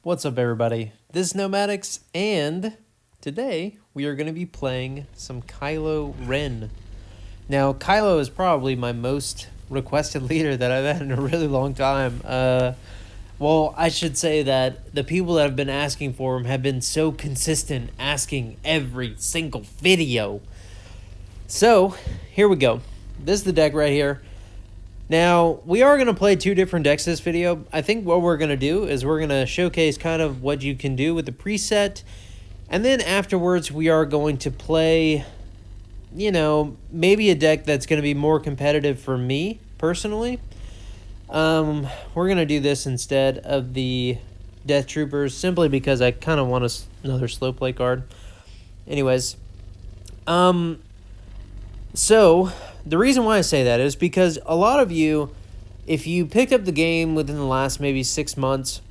What's up, everybody? This is Nomadics, and today we are going to be playing some Kylo Ren. Now, Kylo is probably my most requested leader that I've had in a really long time. Well, I should say that the people that have been asking for him have been so consistent, asking every single video. So, here we go. This is the deck right here. Now, we are going to play two different decks this video. I think what we're going to do is we're going to showcase kind of what you can do with the preset. And then afterwards, we are going to play, maybe a deck that's going to be more competitive for me, personally. We're going to do this instead of the Death Troopers, simply because I kind of want another slow play card. Anyways, so the reason why I say that is because a lot of you, if you picked up the game within the last maybe 6 months,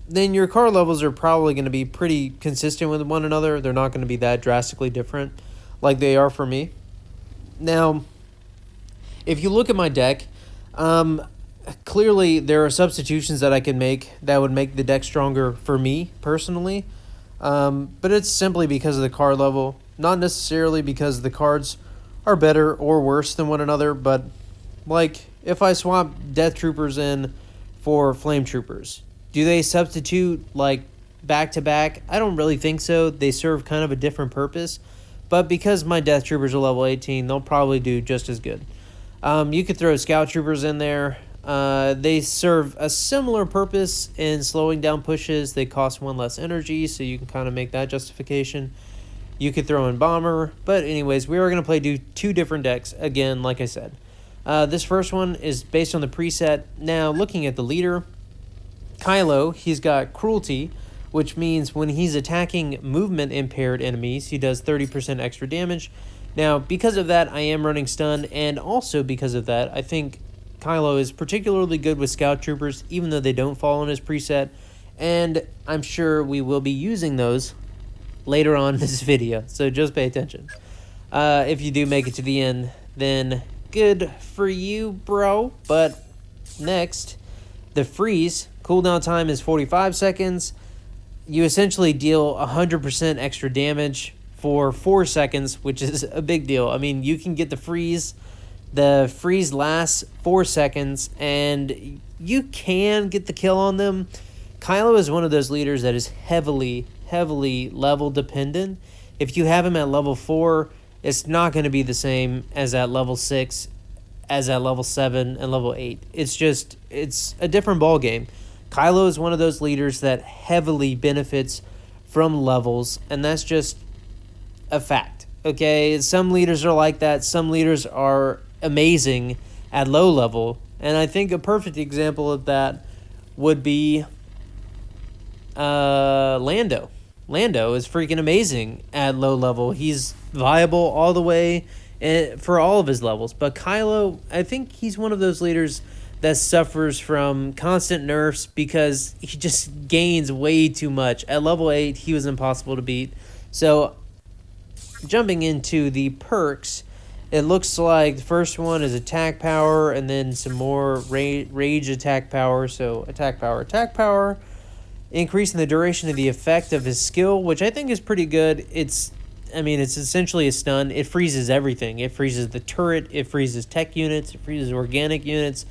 then your card levels are probably going to be pretty consistent with one another. They're not going to be that drastically different like they are for me. Now, if you look at my deck, clearly there are substitutions that I can make that would make the deck stronger for me personally. But it's simply because of the card level, not necessarily because the cards are better or worse than one another, but like if I swap Death Troopers in for Flame Troopers, do they substitute like back to back? I don't really think so. They serve kind of a different purpose, but because my Death Troopers are level 18, they'll probably do just as good. You could throw Scout Troopers in there. They serve a similar purpose in slowing down pushes. They cost one less energy, so you can kind of make that justification. You could throw in Bomber, but anyways, we are going to play two different decks, again, like I said. This first one is based on the preset. Now, looking at the leader, Kylo, he's got Cruelty, which means when he's attacking movement-impaired enemies, he does 30% extra damage. Now, because of that, I am running Stun, and also because of that, I think Kylo is particularly good with Scout Troopers, even though they don't fall in his preset, and I'm sure we will be using those later on in this video, so just pay attention. If you do make it to the end, then good for you, bro. But next, the freeze cooldown time is 45 seconds. You essentially deal 100% extra damage for 4 seconds, which is a big deal. I mean, you can get the freeze. The freeze lasts 4 seconds, and you can get the kill on them. Kylo is one of those leaders that is heavily level dependent. If you have him at level 4, it's not going to be the same as at level 6, as at level 7 and level 8. It's a different ball game. Kylo is one of those leaders that heavily benefits from levels, and that's just a fact. Okay, some leaders are like that. Some leaders are amazing at low level, and I think a perfect example of that would be Lando. Lando is freaking amazing at low level. He's viable all the way for all of his levels. But Kylo, I think he's one of those leaders that suffers from constant nerfs because he just gains way too much. At level 8, he was impossible to beat. So, jumping into the perks, it looks like the first one is attack power and then some more rage attack power. So, attack power. Increasing the duration of the effect of his skill, which I think is pretty good. It's essentially a stun. It freezes everything. It freezes the turret. It freezes tech units. It freezes organic units.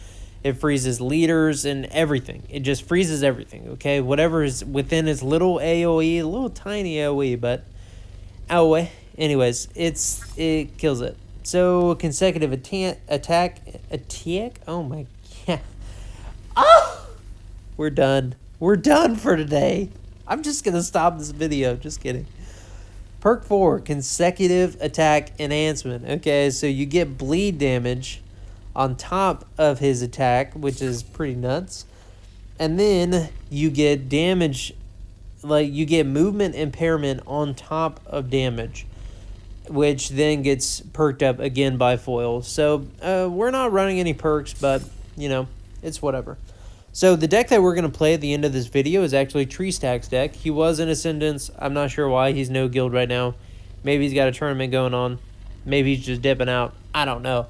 It freezes leaders and everything. It just freezes everything, okay? Whatever is within its little AoE, a little tiny AoE, but anyways, it kills it. So, consecutive attack. Oh my god. Oh! We're done. We're done for today. I'm just going to stop this video. Just kidding. Perk 4, consecutive attack enhancement. Okay, so you get bleed damage on top of his attack, which is pretty nuts. And then you get damage, like you get movement impairment on top of damage, which then gets perked up again by foil. So we're not running any perks, but, it's whatever. So the deck that we're going to play at the end of this video is actually Tree Stack's deck. He was in Ascendance. I'm not sure why he's no guild right now. Maybe he's got a tournament going on. Maybe he's just dipping out. I don't know.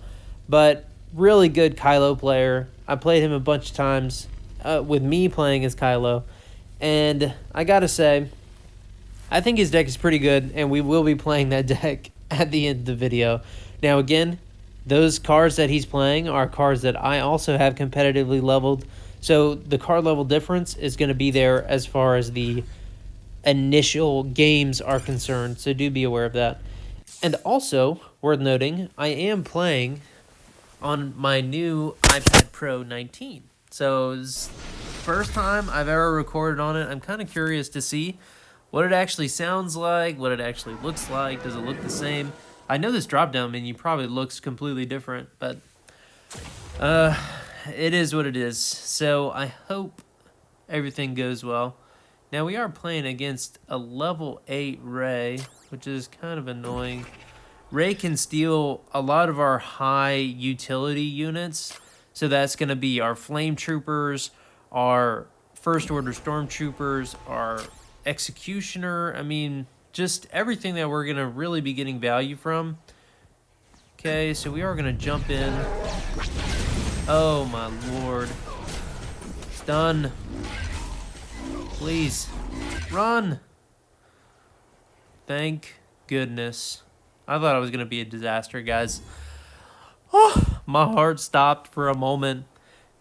But really good Kylo player. I played him a bunch of times with me playing as Kylo. And I gotta say, I think his deck is pretty good, and we will be playing that deck at the end of the video. Now, again, those cards that he's playing are cards that I also have competitively leveled, so the card level difference is going to be there as far as the initial games are concerned, so do be aware of that. And also, worth noting, I am playing on my new iPad Pro 19. So it's first time I've ever recorded on it. I'm kind of curious to see what it actually sounds like, what it actually looks like. Does it look the same? I know this drop-down menu probably looks completely different, but it is what it is. So I hope everything goes well. Now we are playing against a level 8 Ray, which is kind of annoying. Ray can steal a lot of our high utility units, so that's going to be our flame troopers, our first order stormtroopers, our executioner. I mean, just everything that we're going to really be getting value from. Okay, so we are going to jump in. Oh my lord. Stun. Please, run. Thank goodness. I thought it was going to be a disaster, guys. Oh, my heart stopped for a moment.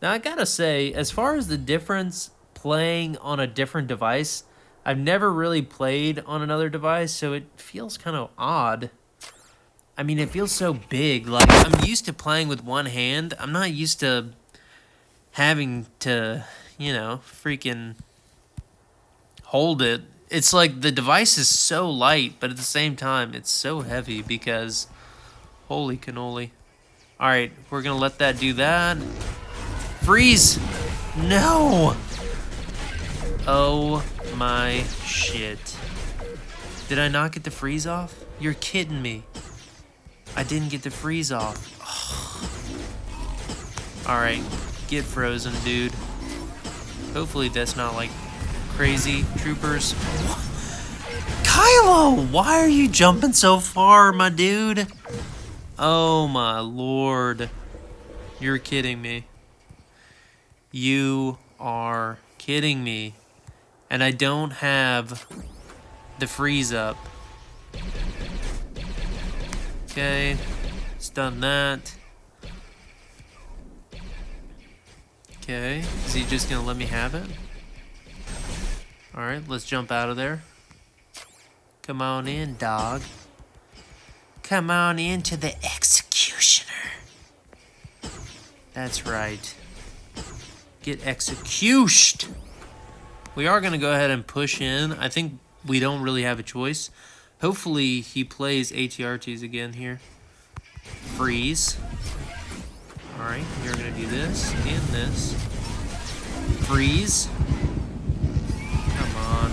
Now, I gotta say, as far as the difference playing on a different device, I've never really played on another device, so it feels kind of odd. I mean, it feels so big. Like, I'm used to playing with one hand. I'm not used to having to, you know, freaking hold it. It's like the device is so light, but at the same time, it's so heavy because holy cannoli. Alright, we're gonna let that do that. Freeze! No! Oh my shit. Did I not get the freeze off? You're kidding me. I didn't get the freeze off. Alright, get frozen, dude. Hopefully that's not like crazy troopers. Kylo, why are you jumping so far, my dude? Oh my lord. You're kidding me. You are kidding me. And I don't have the freeze up. Okay, stun that. Okay, is he just gonna let me have it? Alright, let's jump out of there. Come on in, dog. Come on into the executioner. That's right. Get executed. We are going to go ahead and push in. I think we don't really have a choice. Hopefully he plays ATRTs again here. Freeze. Alright, you're going to do this and this. Freeze. Come on.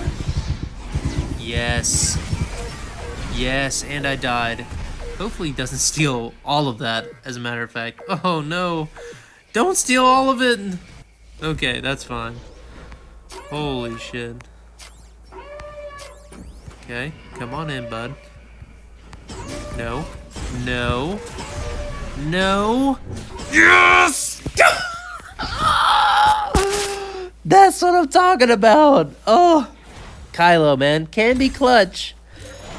Yes. Yes, and I died. Hopefully he doesn't steal all of that, as a matter of fact. Oh no. Don't steal all of it. Okay, that's fine. Holy shit. Okay, come on in, bud. No. No. No. Yes! That's what I'm talking about. Oh. Kylo, man. Can be clutch.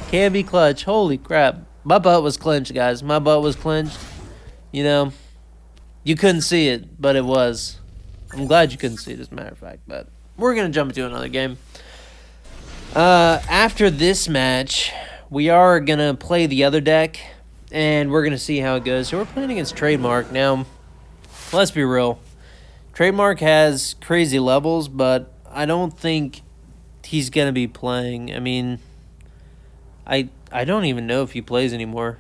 Can be clutch. Holy crap. My butt was clenched, guys. My butt was clenched. You know, you couldn't see it, but it was. I'm glad you couldn't see it, as a matter of fact. But we're going to jump into another game. After this match, we are going to play the other deck, and we're going to see how it goes. So we're playing against Trademark. Now, let's be real. Trademark has crazy levels, but I don't think he's going to be playing. I mean, I don't even know if he plays anymore.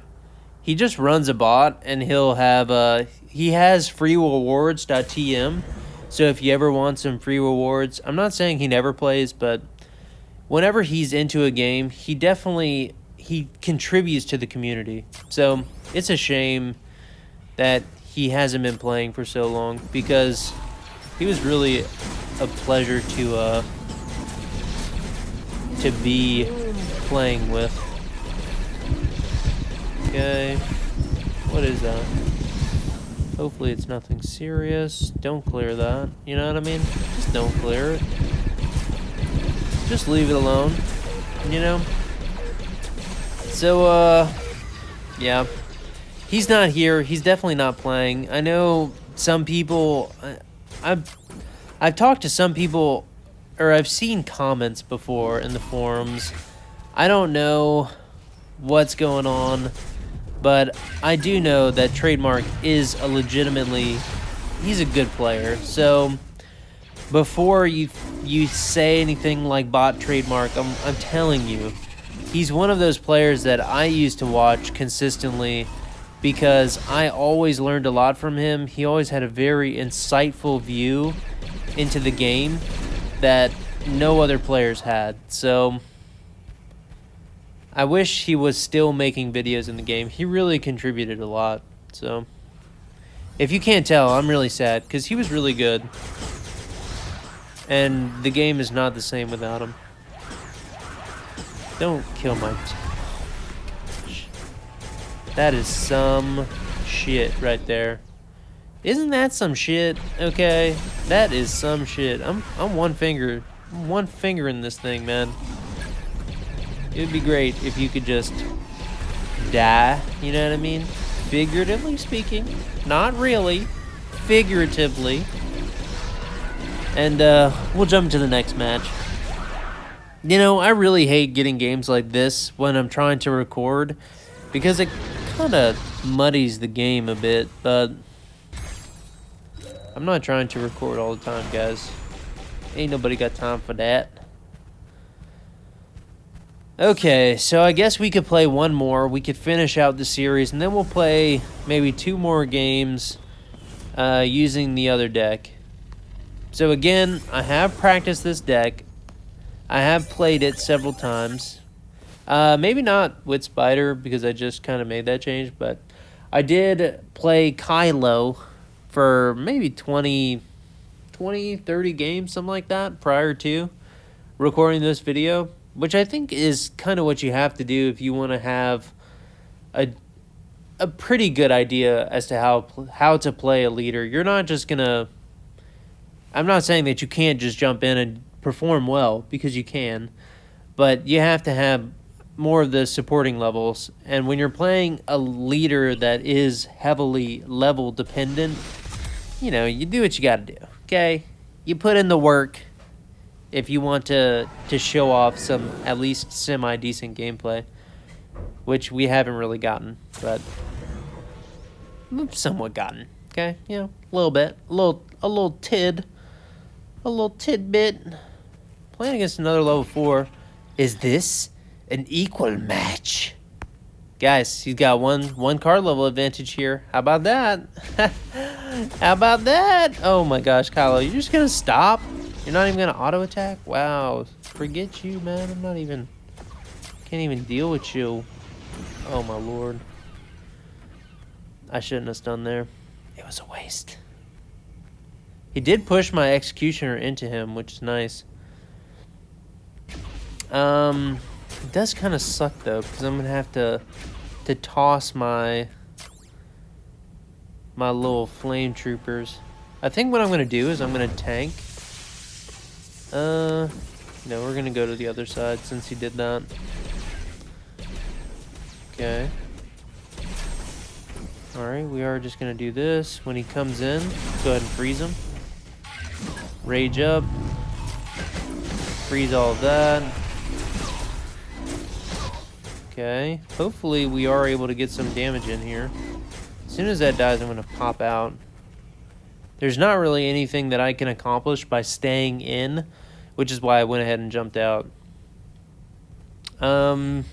He just runs a bot, and he'll have he has free rewards.tm. So if you ever want some free rewards, I'm not saying he never plays, but whenever he's into a game, he contributes to the community. So it's a shame that he hasn't been playing for so long, because he was really a pleasure to be playing with. Okay, what is that? Hopefully it's nothing serious. Don't clear that. You know what I mean? Just don't clear it. just leave it alone, you know? So, yeah. He's not here. He's definitely not playing. I know some people... I've talked to some people, or I've seen comments before in the forums. I don't know what's going on, but I do know that Trademark is a legitimately... He's a good player. So before you say anything like bot Trademark, I'm telling you, he's one of those players that I used to watch consistently because I always learned a lot from him. He always had a very insightful view into the game that no other players had. So I wish he was still making videos in the game. He really contributed a lot. So if you can't tell, I'm really sad because he was really good. And the game is not the same without him. Don't kill my... That is some shit right there. Isn't that some shit? Okay, that is some shit. I'm one finger in this thing, man. It would be great if you could just die, you know what I mean? Figuratively speaking, not really, figuratively. And we'll jump to the next match. You know, I really hate getting games like this when I'm trying to record because it kind of muddies the game a bit, but I'm not trying to record all the time, guys. Ain't nobody got time for that. Okay, so I guess we could play one more. We could finish out the series, and then we'll play maybe 2 more games using the other deck. So again, I have practiced this deck. I have played it several times. Maybe not with Spider, because I just kind of made that change, but I did play Kylo for maybe 20, 30 games, something like that, prior to recording this video, which I think is kind of what you have to do if you want to have a pretty good idea as to how to play a leader. You're not just going to... I'm not saying that you can't just jump in and perform well, because you can, but you have to have more of the supporting levels. And when you're playing a leader that is heavily level dependent, you know, you do what you got to do, okay? You put in the work if you want to show off some at least semi-decent gameplay, which we haven't really gotten, but we've somewhat gotten, okay? You know, a little bit, a little tidbit. Playing against another level 4. Is this an equal match? Guys, he's got one card level advantage here. How about that? How about that? Oh my gosh, Kylo, you're just gonna stop? You're not even gonna auto attack? Wow, forget you, man. Can't even deal with you. Oh my lord. I shouldn't have done there. It was a waste. He did push my Executioner into him, which is nice. It does kind of suck though, because I'm gonna have to toss my little flame troopers. I think what I'm gonna do is I'm gonna tank. No, we're gonna go to the other side since he did that. Okay. Alright, we are just gonna do this. When he comes in, go ahead and freeze him. Rage up. Freeze all of that. Okay. Hopefully we are able to get some damage in here. As soon as that dies, I'm going to pop out. There's not really anything that I can accomplish by staying in, which is why I went ahead and jumped out. It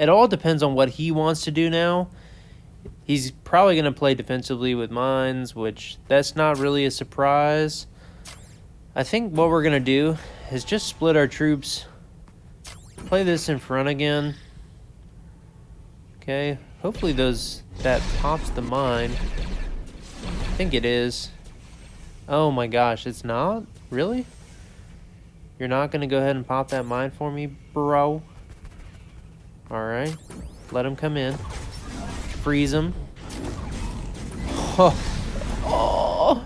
all depends on what he wants to do now. He's probably going to play defensively with mines, which that's not really a surprise. I think what we're going to do is just split our troops. Play this in front again. Okay, hopefully that pops the mine. I think it is. Oh my gosh, it's not? Really? You're not going to go ahead and pop that mine for me, bro? Alright, let him come in. Freeze him. Oh.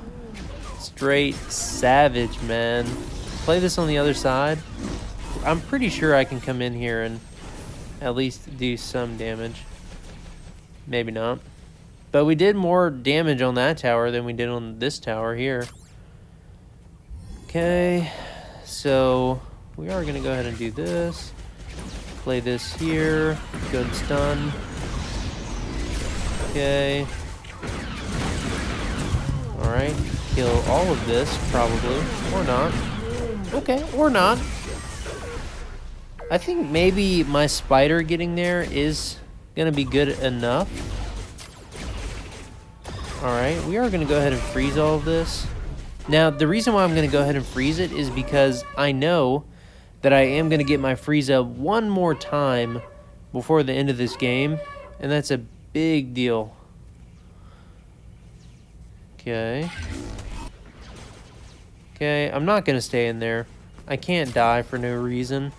Straight savage, man. play this on the other side. I'm pretty sure I can come in here and at least do some damage. Maybe not. But we did more damage on that tower than we did on this tower here. Okay, so we are going to go ahead and do this. Play this here. Go ahead and stun. Okay. Alright, kill all of this, probably. Or not. Okay, or not. I think maybe my spider getting there is going to be good enough. Alright, we are going to go ahead and freeze all of this. Now, the reason why I'm going to go ahead and freeze it is because I know that I am going to get my Frieza one more time before the end of this game. And that's a big deal. Okay. Okay, I'm not going to stay in there. I can't die for no reason.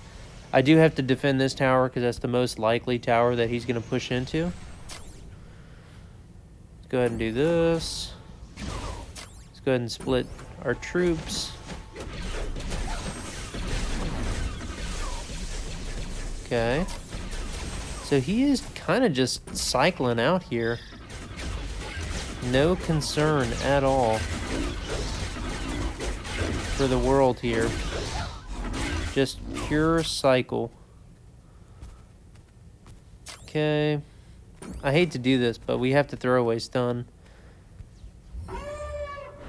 I do have to defend this tower because that's the most likely tower that he's going to push into. Let's go ahead and do this. Let's go ahead and split our troops. Okay. So he is kind of just cycling out here. No concern at all for the world here. Just pure cycle. Okay. I hate to do this, but we have to throw away stun.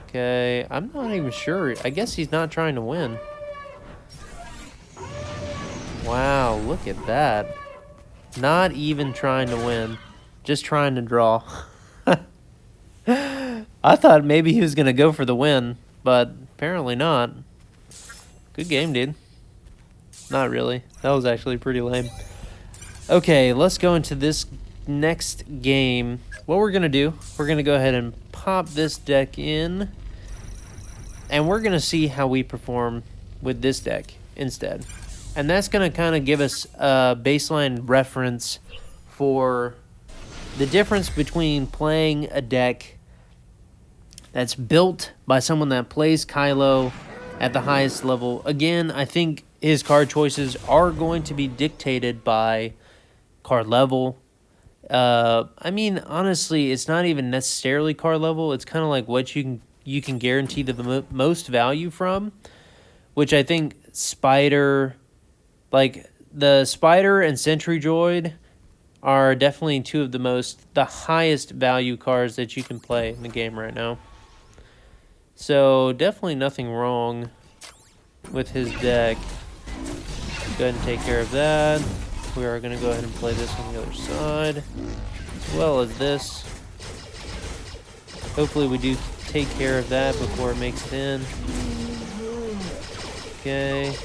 Okay. I'm not even sure. I guess he's not trying to win. Wow, look at that. Not even trying to win. Just trying to draw. I thought maybe he was going to go for the win, but apparently not. Good game, dude. Not really. That was actually pretty lame. Okay, let's go into this next game. What we're going to do, we're going to go ahead and pop this deck in, and we're going to see how we perform with this deck instead. And that's going to kind of give us a baseline reference for the difference between playing a deck that's built by someone that plays Kylo at the highest level. Again, I think his card choices are going to be dictated by card level. I mean, honestly, it's not even necessarily card level. It's kind of like what you can guarantee the most value from, which I think Spider... Like, the Spider and Sentry Droid are definitely two of the highest value cards that you can play in the game right now. So, definitely nothing wrong with his deck. Go ahead and take care of that. We are going to go ahead and play this on the other side, as well as this. Hopefully we do take care of that before it makes it in. Okay.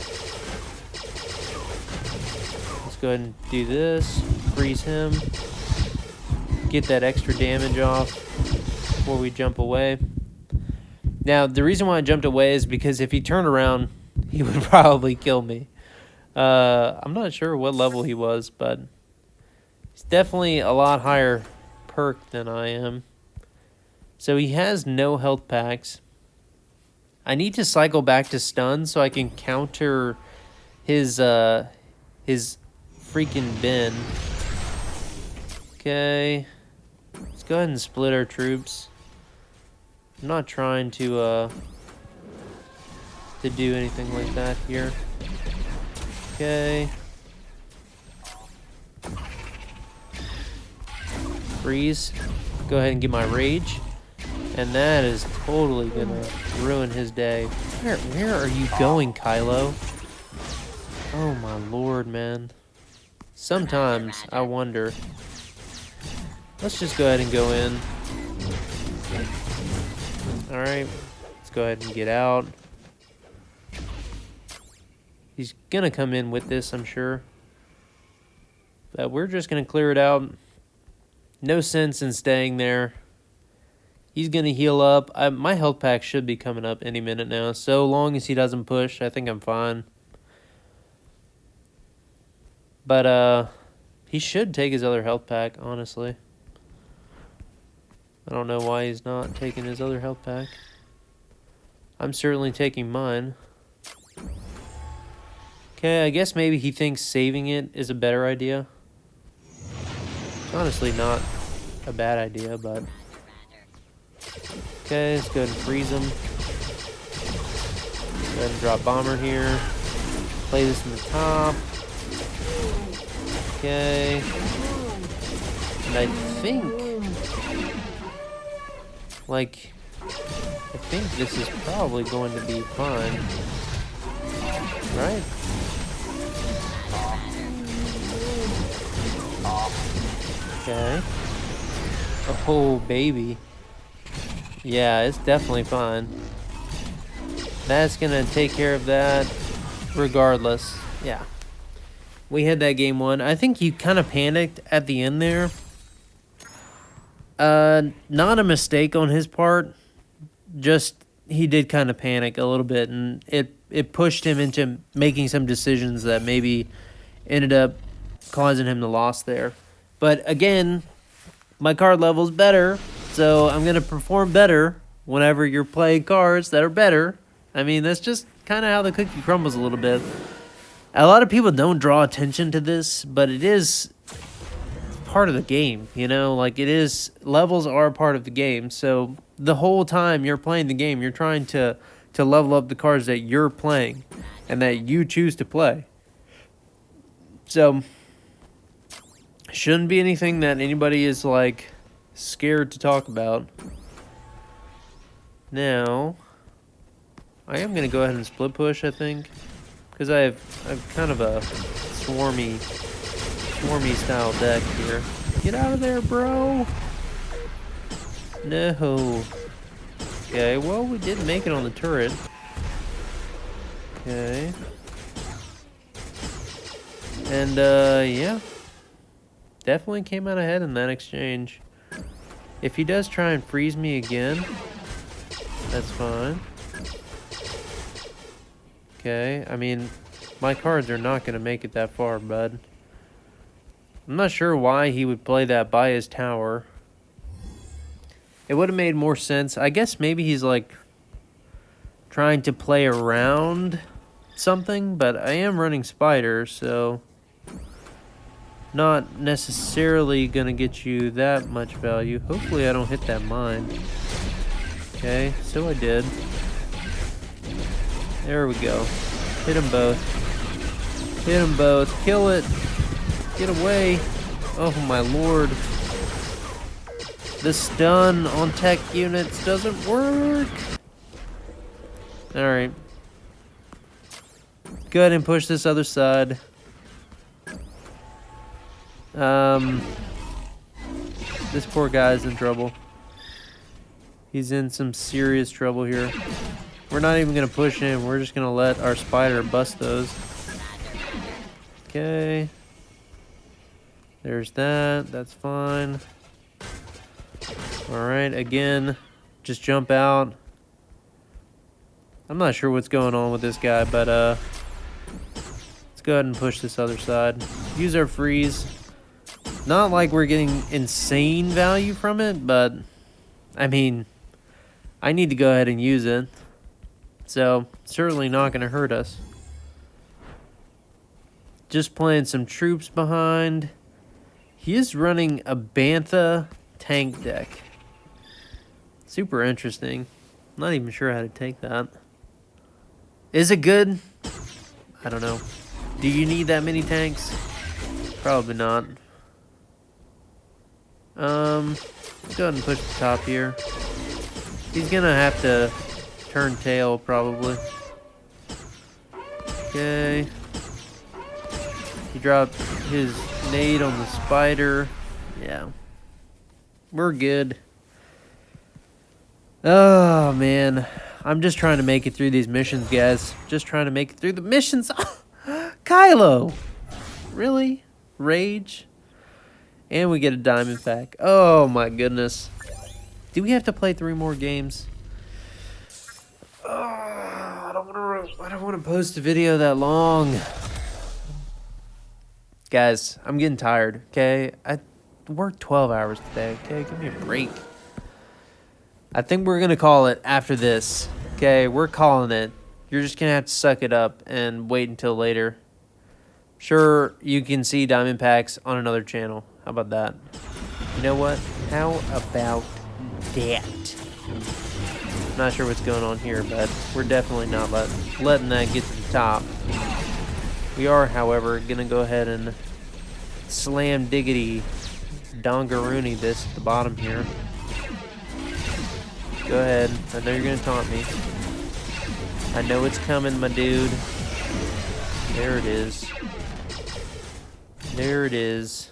Go ahead and do this, freeze him, get that extra damage off before we jump away. Now, the reason why I jumped away is because if he turned around, he would probably kill me. I'm not sure what level he was, but he's definitely a lot higher perk than I am. So he has no health packs. I need to cycle back to stun so I can counter his freaking bin. Okay. Let's go ahead and split our troops. I'm not trying to do anything like that here. Okay. Freeze. Go ahead and get my rage. And that is totally gonna ruin his day. Where are you going, Kylo? Oh my lord, man. Sometimes I wonder. Let's just go ahead and go in. Alright, let's go ahead and get out. He's gonna come in with this, I'm sure. But we're just gonna clear it out. No sense in staying there. He's gonna heal up. My health pack should be coming up any minute now. So long as he doesn't push, I think I'm fine. But, he should take his other health pack, honestly. I don't know why he's not taking his other health pack. I'm certainly taking mine. Okay, I guess maybe he thinks saving it is a better idea. It's honestly not a bad idea, but... Okay, let's go ahead and freeze him. Go ahead and drop bomber here. Play this in the top. Okay. And I think... Like... I think this is probably going to be fine. Right? Okay. Oh, baby. Yeah, it's definitely fine. That's gonna take care of that regardless. Yeah. We had that game won. I think you kind of panicked at the end there. Not a mistake on his part. Just he did kind of panic a little bit, and it pushed him into making some decisions that maybe ended up causing him the loss there. But again, my card level's better, so I'm going to perform better whenever you're playing cards that are better. I mean, that's just kind of how the cookie crumbles a little bit. A lot of people don't draw attention to this, but it is part of the game, you know? Like, it is, levels are part of the game, so the whole time you're playing the game, you're trying to level up the cards that you're playing and that you choose to play. So... shouldn't be anything that anybody is, like, scared to talk about. Now, I am going to go ahead and split push, I think. Because I have kind of a swarmy style deck here. Get out of there, bro! No. Okay, well, we did make it on the turret. Okay. And, yeah. Definitely came out ahead in that exchange. If he does try and freeze me again, that's fine. Okay, I mean, my cards are not going to make it that far, bud. I'm not sure why he would play that by his tower. It would have made more sense. I guess maybe he's, like, trying to play around something, but I am running spiders, so... not necessarily gonna get you that much value. Hopefully I don't hit that mine. Okay, so I did. There we go. Hit them both. Hit them both. Kill it. Get away. Oh my lord. The stun on tech units doesn't work. Alright. Go ahead and push this other side. This poor guy's in trouble. He's in some serious trouble here. We're not even gonna push him. We're just gonna let our spider bust those. Okay. There's that. That's fine. Alright, again. Just jump out. I'm not sure what's going on with this guy, but let's go ahead and push this other side. Use our freeze. Not like we're getting insane value from it, but I mean, I need to go ahead and use it. So, certainly not going to hurt us. Just playing some troops behind. He is running a Bantha tank deck. Super interesting. Not even sure how to take that. Is it good? I don't know. Do you need that many tanks? Probably not. Let's go ahead and push the top here. He's gonna have to turn tail, probably. Okay. He dropped his nade on the spider. Yeah. We're good. Oh, man. I'm just trying to make it through these missions, guys. Just trying to make it through the missions. Kylo! Really? Rage? And we get a diamond pack. Oh my goodness. Do we have to play 3 more games? I don't want to post a video that long. Guys, I'm getting tired, okay? I worked 12 hours today, okay? Give me a break. I think we're going to call it after this, okay? We're calling it. You're just going to have to suck it up and wait until later. Sure, you can see diamond packs on another channel. How about that? You know what? How about that? I'm not sure what's going on here, but we're definitely not letting that get to the top. We are, however, going to go ahead and slam diggity dongaroony this at the bottom here. Go ahead. I know you're going to taunt me. I know it's coming, my dude. There it is. There it is.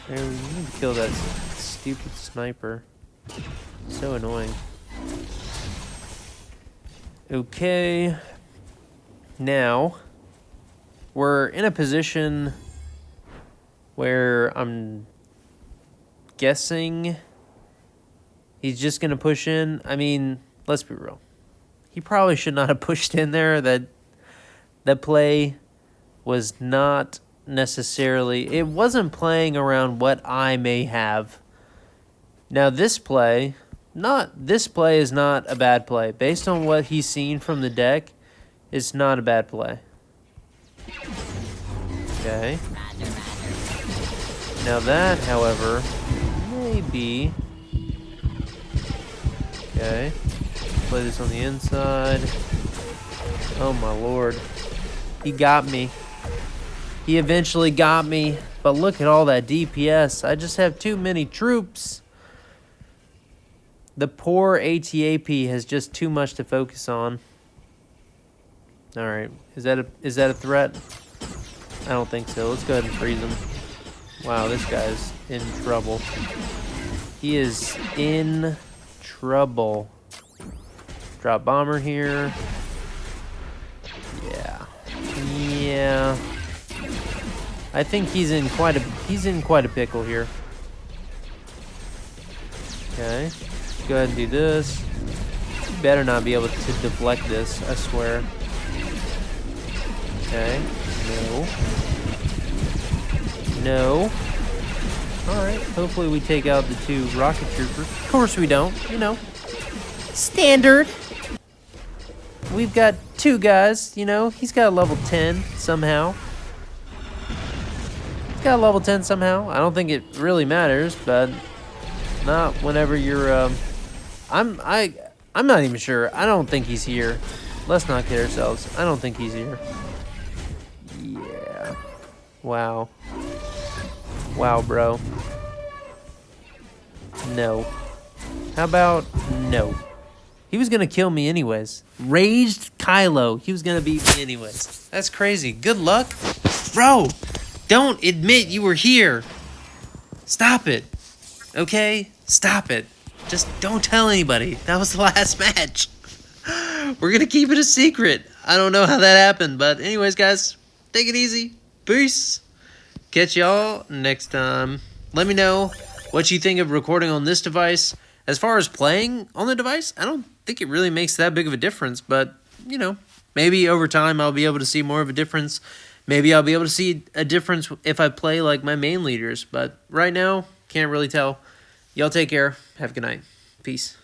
There, we need to kill that stupid sniper. So annoying. Okay. Now, we're in a position where I'm guessing he's just going to push in. I mean, let's be real. He probably should not have pushed in there. That play was not necessarily... It wasn't playing around what I may have. Now, this play is not a bad play. Based on what he's seen from the deck, it's not a bad play. Okay. Now that, however, may be... Okay. Play this on the inside. Oh my lord. He got me. He eventually got me. But look at all that DPS. I just have too many troops. The poor ATAP has just too much to focus on. Alright. Is that a threat? I don't think so. Let's go ahead and freeze him. Wow, this guy's in trouble. He is in trouble. Drop bomber here. Yeah. I think he's in quite a pickle here. Okay. Let's go ahead and do this. You better not be able to deflect this, I swear. Okay. No. Alright, hopefully we take out the 2 rocket troopers. Of course we don't, you know. Standard. We've got 2 guys, you know. He's got a level 10 somehow. He's got a level 10 somehow. I don't think it really matters, but not whenever you're I'm not even sure. I don't think he's here. Let's not kid ourselves. I don't think he's here. Yeah. Wow. Wow, bro. No. How about no? He was gonna kill me anyways. Raged Kylo. He was gonna beat me anyways. That's crazy. Good luck. Bro, don't admit you were here. Stop it. Okay? Stop it. Just don't tell anybody. That was the last match. We're gonna keep it a secret. I don't know how that happened, but anyways, guys, take it easy. Peace. Catch y'all next time. Let me know what you think of recording on this device. As far as playing on the device, I don't think it really makes that big of a difference, but, you know, maybe over time I'll be able to see more of a difference. Maybe I'll be able to see a difference if I play like my main leaders, but right now, can't really tell. Y'all take care. Have a good night. Peace.